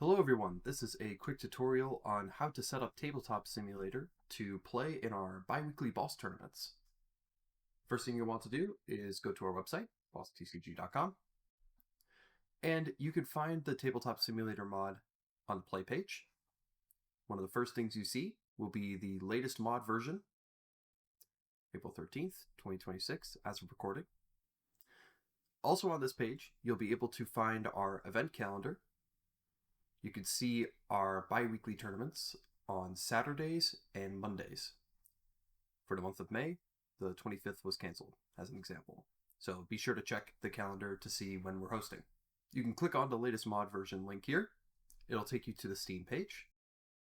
Hello everyone, this is a quick tutorial on how to set up Tabletop Simulator to play in our bi-weekly boss tournaments. First thing you'll want to do is go to our website, bostcg.com, and you can find the Tabletop Simulator mod on the play page. One of the first things you see will be the latest mod version, April 13th, 2026, as of recording. Also on this page, you'll be able to find our event calendar. You can see our bi-weekly tournaments on Saturdays and Mondays. For the month of May, the 25th was canceled, as an example. So be sure to check the calendar to see when we're hosting. You can click on the latest mod version link here. It'll take you to the Steam page.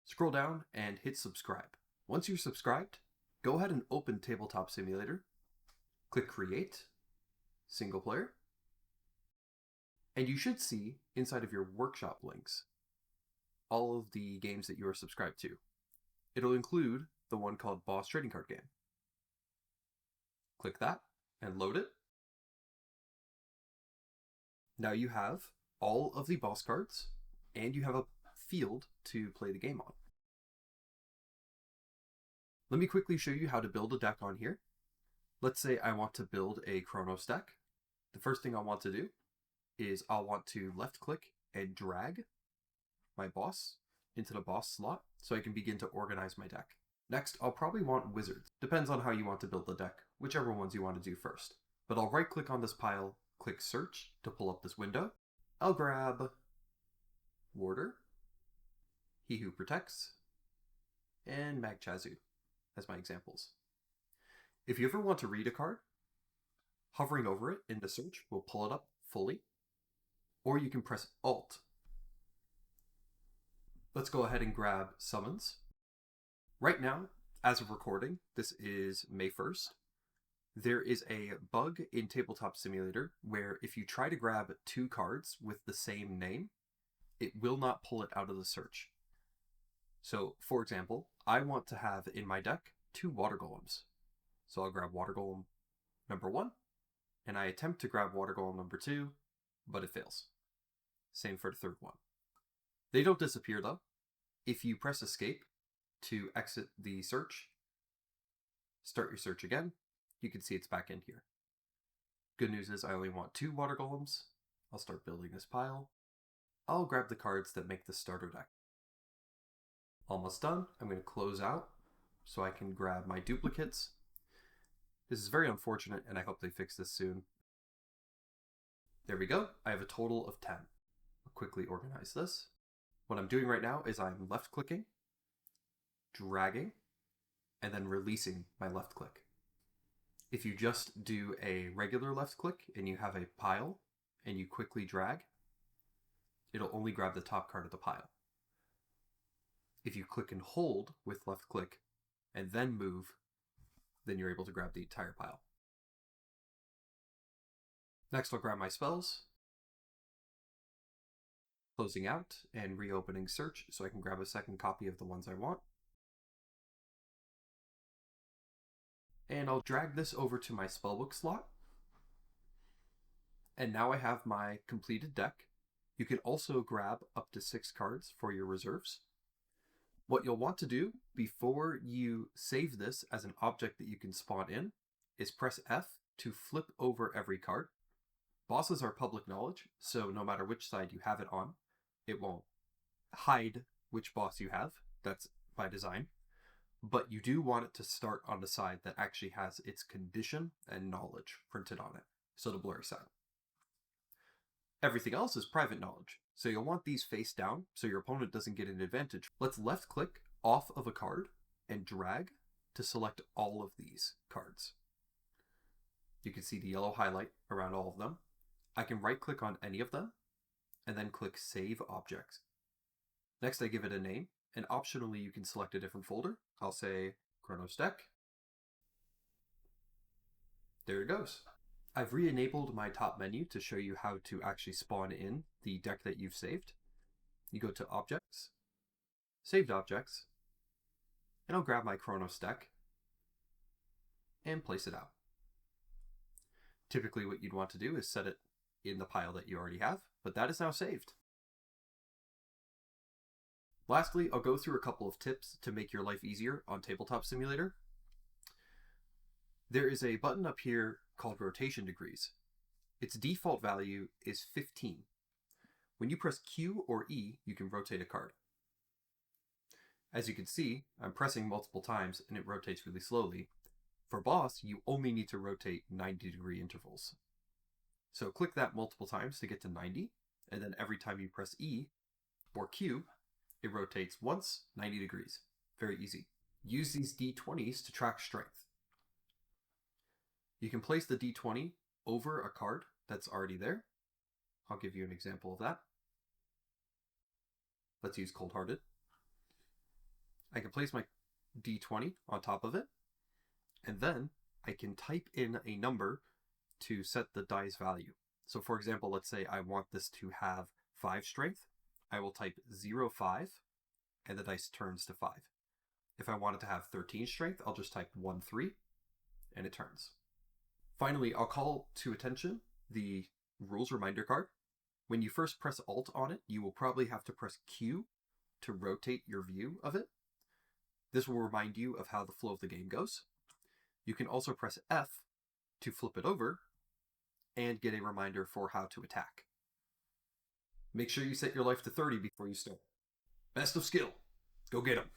Scroll down and hit subscribe. Once you're subscribed, go ahead and open Tabletop Simulator. Click Create, Single Player, and you should see inside of your workshop links all of the games that you are subscribed to. It'll include the one called BOS Trading Card Game. Click that and load it. Now you have all of the boss cards and you have a field to play the game on. Let me quickly show you how to build a deck on here. Let's say I want to build a Chronos deck. The first thing I'll want to do is I'll want to left click and drag my boss into the boss slot so I can begin to organize my deck. Next, I'll probably want wizards. Depends on how you want to build the deck, whichever ones you want to do first. But I'll right click on this pile, click search to pull up this window. I'll grab Warder, He Who Protects, and Magchazu as my examples. If you ever want to read a card, hovering over it in the search will pull it up fully, or you can press Alt. Let's go ahead and grab Summons. Right now, as of recording, this is May 1st, there is a bug in Tabletop Simulator where if you try to grab two cards with the same name, it will not pull it out of the search. So, for example, I want to have in my deck 2 Water Golems. So I'll grab Water Golem number 1, and I attempt to grab Water Golem number 2, but it fails. Same for the third one. They don't disappear though. If you press Escape to exit the search, start your search again, you can see it's back in here. Good news is I only want 2 Water Golems. I'll start building this pile. I'll grab the cards that make the starter deck. Almost done. I'm going to close out so I can grab my duplicates. This is very unfortunate and I hope they fix this soon. There we go. I have a total of 10. I'll quickly organize this. What I'm doing right now is I'm left clicking, dragging, and then releasing my left click. If you just do a regular left click and you have a pile and you quickly drag, it'll only grab the top card of the pile. If you click and hold with left click and then move, then you're able to grab the entire pile. Next, I'll grab my spells, closing out and reopening search so I can grab a second copy of the ones I want. And I'll drag this over to my spellbook slot. And now I have my completed deck. You can also grab up to 6 cards for your reserves. What you'll want to do before you save this as an object that you can spawn in is press F to flip over every card. Bosses are public knowledge, so no matter which side you have it on, it won't hide which boss you have. That's by design. But you do want it to start on the side that actually has its condition and knowledge printed on it, so the blurry side. Everything else is private knowledge, so you'll want these face down so your opponent doesn't get an advantage. Let's left click off of a card and drag to select all of these cards. You can see the yellow highlight around all of them. I can right click on any of them and then click Save Objects. Next I give it a name, and optionally you can select a different folder. I'll say Chronos Deck. There it goes. I've re-enabled my top menu to show you how to actually spawn in the deck that you've saved. You go to Objects, Saved Objects, and I'll grab my Chronos Deck and place it out. Typically what you'd want to do is set it in the pile that you already have, but that is now saved. Lastly, I'll go through a couple of tips to make your life easier on Tabletop Simulator. There is a button up here called Rotation Degrees. Its default value is 15. When you press Q or E, you can rotate a card. As you can see, I'm pressing multiple times and it rotates really slowly. For BOS, you only need to rotate 90-degree intervals. So click that multiple times to get to 90, and then every time you press E or Q, it rotates once, 90 degrees. Very easy. Use these D20s to track strength. You can place the D20 over a card that's already there. I'll give you an example of that. Let's use Cold Hearted. I can place my D20 on top of it, and then I can type in a number to set the dice value. So for example, let's say I want this to have 5 strength. I will type 0, 5, and the dice turns to 5. If I want it to have 13 strength, I'll just type 1, 3, and it turns. Finally, I'll call to attention the rules reminder card. When you first press Alt on it, you will probably have to press Q to rotate your view of it. This will remind you of how the flow of the game goes. You can also press F to flip it over and get a reminder for how to attack. Make sure you set your life to 30 before you start. Best of skill. Go get 'em.